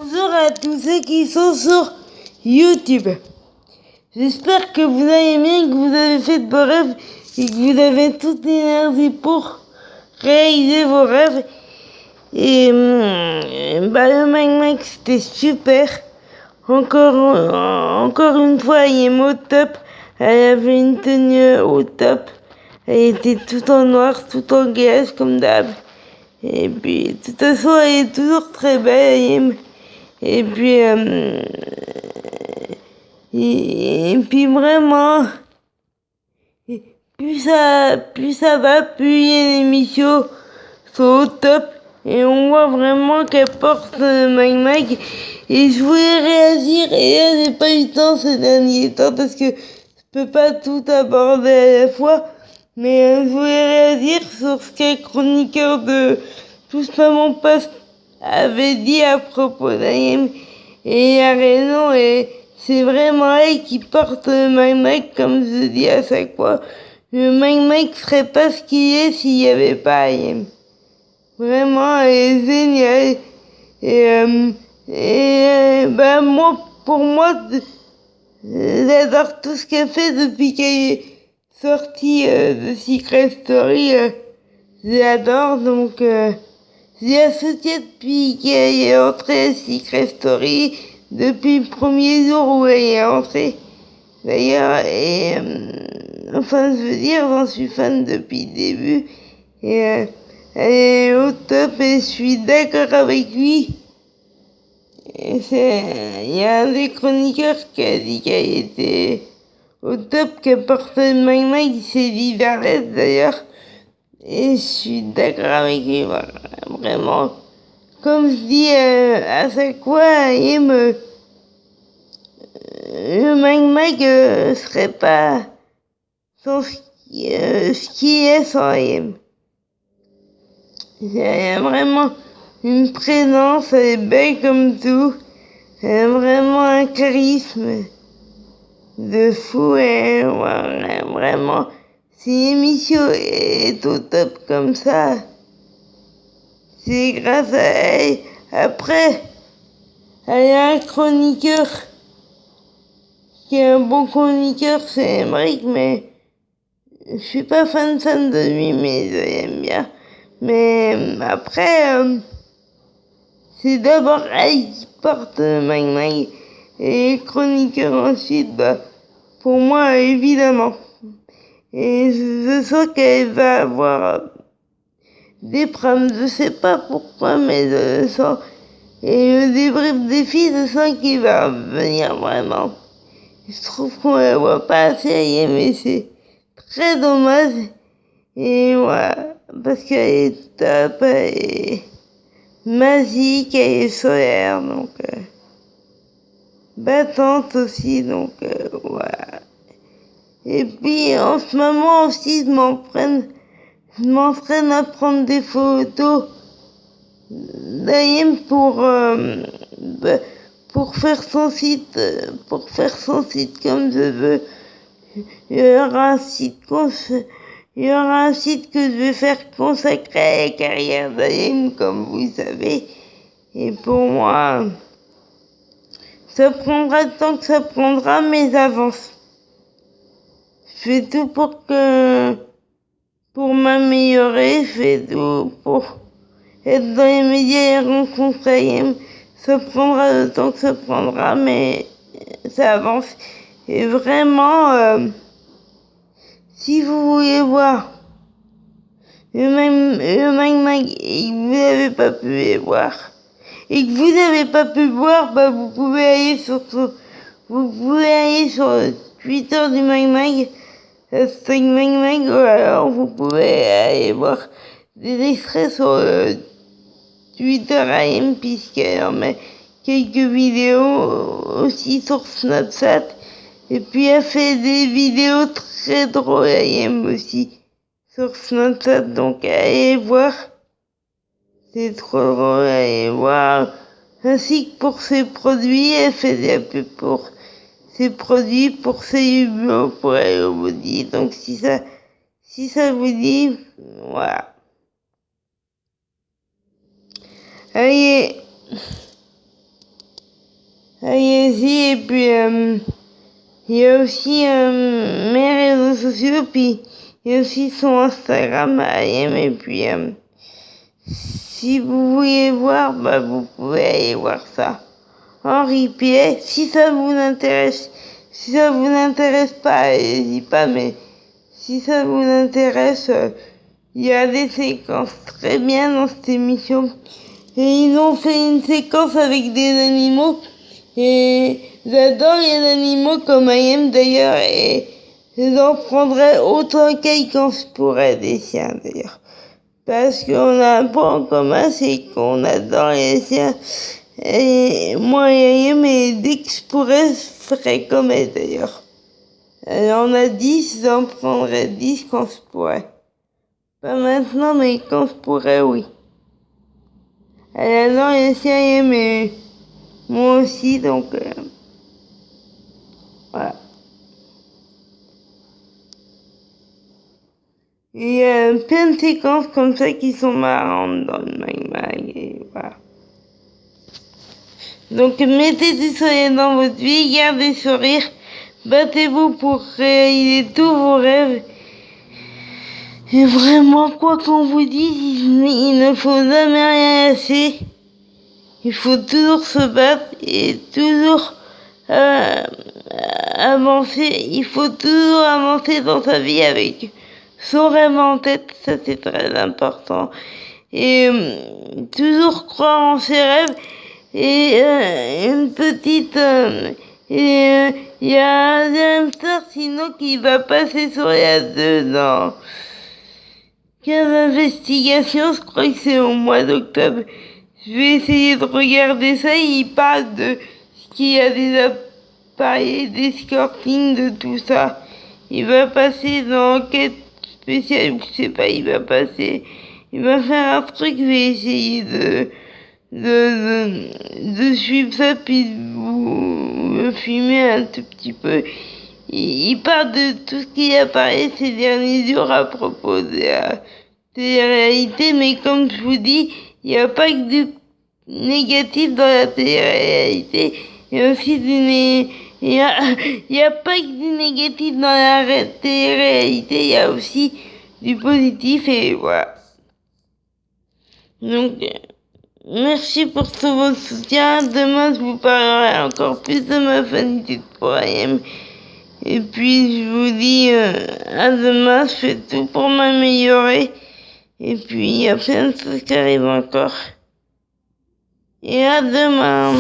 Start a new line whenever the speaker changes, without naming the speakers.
Bonjour à tous ceux qui sont sur YouTube. J'espère que vous allez bien, que vous avez fait de beaux rêves et que vous avez toute l'énergie pour réaliser vos rêves. Et le Mike c'était super. Encore une fois, il est au top. Elle avait une tenue au top. Elle était tout en noir, tout en gage comme d'hab. Et puis, de toute façon, elle est toujours très belle. Et puis, vraiment, plus ça va, plus l'émission sont au top. Et on voit vraiment qu'elle porte Mag. Et je voulais réagir, et là, j'ai pas eu le temps ces derniers temps parce que je peux pas tout aborder à la fois. Mais je voulais réagir sur ce qu'un chroniqueur de Tous Maman Post avait dit à propos d'Ayem. Et il a raison, et c'est vraiment elle qui porte Mag, comme je dis à chaque fois. Le Mag serait pas ce qu'il est s'il n'y avait pas Ayem. Vraiment, elle est géniale. Pour moi, j'adore tout ce qu'elle fait depuis qu'elle est sortie de Secret Story. J'adore, donc j'ai associé depuis qu'elle est entrée à Secret Story, depuis le premier jour où elle est entrée. D'ailleurs, je veux dire, j'en suis fan depuis le début. Et elle est au top et je suis d'accord avec lui. Il y a un des chroniqueurs qui a dit qu'elle était au top, qu'elle portait Mag, c'est Vivarès d'ailleurs. Et je suis d'accord avec lui, voilà, vraiment. Comme je dis à chaque fois, le Mag serait pas sans ce qui est sans Im. Il y a vraiment une présence, elle est belle comme tout. Elle a vraiment un charisme de fou et voilà, vraiment, si l'émission est au top comme ça, c'est grâce à elle. Après, elle a un chroniqueur qui est un bon chroniqueur, c'est Emmerich, mais je suis pas fan de lui, mais je l'aime bien. Mais après, c'est d'abord elle qui porte Mag et chroniqueur ensuite, pour moi évidemment. Et je sens qu'elle va avoir des problèmes, je sais pas pourquoi, mais je le sens. Et le débrief des filles, je sens qu'il va venir vraiment. Je trouve qu'on la voit pas assez, mais c'est très dommage. Et voilà, parce qu'elle est top, elle est magique, elle est solaire, donc battante aussi, donc voilà. Et puis en ce moment aussi, je m'entraîne à prendre des photos d'Ayem pour faire son site, comme je veux. Il y aura un site que je vais faire consacré à la carrière d'Ayem, comme vous savez. Et pour moi, ça prendra le temps que ça prendra, mais j'avance. Je fais tout pour m'améliorer, je fais tout pour être dans les médias et rencontrer Ayem. Ça prendra le temps que ça prendra, mais ça avance. Et vraiment, si vous voulez voir le Mag et que vous n'avez pas pu les voir, et que vous n'avez pas pu voir, vous pouvez aller sur le Twitter du Mag, hashtag Mag, ou alors vous pouvez aller voir des extraits sur le Twitter AM, puisqu'elle en met quelques vidéos aussi sur Snapchat. Et puis elle fait des vidéos très drôles AM aussi sur Snapchat, donc allez voir. C'est trop drôle, allez voir. Ainsi que pour ses produits, elle fait de la pub pour ses produits, pour ses humours, pour Hello Body. Donc si ça vous dit, voilà. Allez, allez-y. Et puis, il y a aussi mes réseaux sociaux, puis il y a aussi son Instagram à Ayem. Et puis, si vous voulez voir, bah, vous pouvez aller voir ça en replay. Si ça vous intéresse, si ça vous intéresse pas, allez-y pas, mais si ça vous intéresse, il y a des séquences très bien dans cette émission. Et ils ont fait une séquence avec des animaux. Et j'adore les animaux comme Ayem d'ailleurs. Et j'en prendrais autant qu'elle quand je pourrais des chiens d'ailleurs. Parce qu'on a un point en commun, c'est qu'on adore les chiens. Et moi et Ayem, et dès que je pourrais, je ferais comme elle d'ailleurs. Elle en a 10, j'en prendrais 10 quand je pourrais. Pas maintenant, mais quand je pourrais, oui. Elle adore les chiens, mais moi aussi, donc voilà. Il y a plein de séquences comme ça qui sont marrantes dans le Mag Mag, et voilà. Donc mettez du soleil dans votre vie, gardez sourire, battez-vous pour réaliser tous vos rêves. Et vraiment, quoi qu'on vous dise, il ne faut jamais rien lâcher. Il faut toujours se battre et toujours avancer. Il faut toujours avancer dans sa vie avec son rêve en tête. Ça, c'est très important. Et toujours croire en ses rêves. Et une petite... il y a un hamster sinon qui va passer sur la 2 dans 15 investigations. Je crois que c'est au mois d'octobre. Je vais essayer de regarder ça. Il parle de ce qu'il y a des appareils d'escorting, de tout ça. Il va passer dans enquête spéciale, je sais pas, il va faire un truc, je vais essayer de suivre ça, puis de vous filmer un tout petit peu. Il parle de tout ce qui apparaît ces derniers jours à propos de la télé-réalité, mais comme je vous dis, il n'y a pas que du négatif dans la télé-réalité, il y a aussi il y a pas que du négatif dans la télé-réalité, il y a aussi du positif, et voilà. Donc, merci pour tout votre soutien. Demain, je vous parlerai encore plus de ma fanitude pour Ayem. Et puis, je vous dis à demain. Je fais tout pour m'améliorer. Et puis, il y a plein de choses qui arrivent encore. Et à demain.